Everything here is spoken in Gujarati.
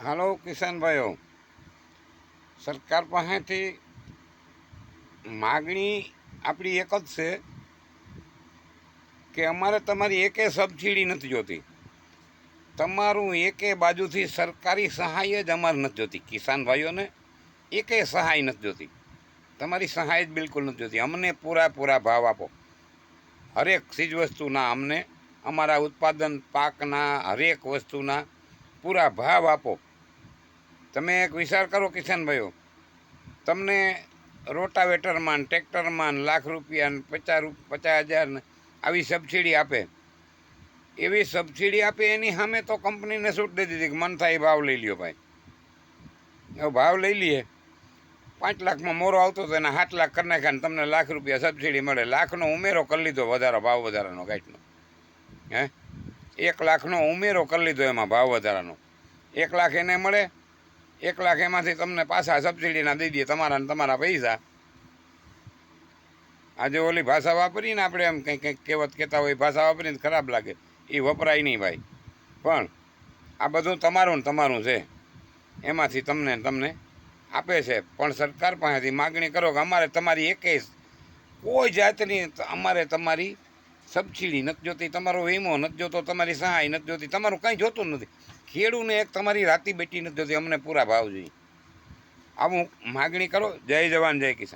હાલો કિસાનભાઈઓ, સરકાર પાસેથી માગણી આપણી એક જ છે કે અમારે તમારી એકે સબસિડી નથી જોતી. તમારું એકે બાજુથી સરકારી સહાય જ અમારે નથી જોતી. કિસાન ભાઈઓને એકે સહાય નથી જોતી. તમારી સહાય જ બિલકુલ નથી જોતી. અમને પૂરા ભાવ આપો. હરેક ચીજ વસ્તુના અમને અમારા ઉત્પાદન પાકના હરેક વસ્તુના પૂરા ભાવ આપો. તમે એક વિચાર કરો કિસાનભાઈઓ, તમને રોટાવેટરમાં ટ્રેક્ટરમાં ₹1,00,000 50,000 આવી સબસિડી આપે. એવી સબસિડી આપે એની સામે તો કંપનીને છૂટ દઈ દીધી કે મન થાય એ ભાવ લઈ લ્યો ભાઈ. એવો ભાવ લઈ લઈએ. 5 લાખમાં મોરો આવતો હતો એના 7 લાખ કરી નાખ્યા ને તમને ₹1,00,000 સબસિડી મળે. લાખનો ઉમેરો કરી લીધો, ભાવ વધારાનો ગાંઠનો. 1 લાખનો ઉમેરો કરી લીધો એમાં ભાવ વધારાનો. 1 લાખ એને મળે, 1 લાખ એમાંથી તમને પાછા સબસિડીના દઈ દઈએ તમારા પૈસા. આજે ઓલી ભાષા વાપરીને આપણે એમ કંઈક કહેવત કહેતા હોય, ભાષા વાપરીને ખરાબ લાગે, એ વપરાય નહીં ભાઈ. પણ આ બધું તમારું છે. એમાંથી તમને આપે છે. પણ સરકાર પાસેથી માગણી કરો કે અમારે તમારી એકેય કોઈ જાતની અમારે તમારી સબસિડી નથી જોતી, તમારો વીમો નથી જોતો, તમારી સહાય નથી જોતી, તમારું કંઈ જોતું નથી. ખેડૂને એક તમારી રાતી બેટી નથી જોતી. અમને પૂરા ભાવ જોઈએ. આવું માગણી કરો. જય જવાન જય કિસાન.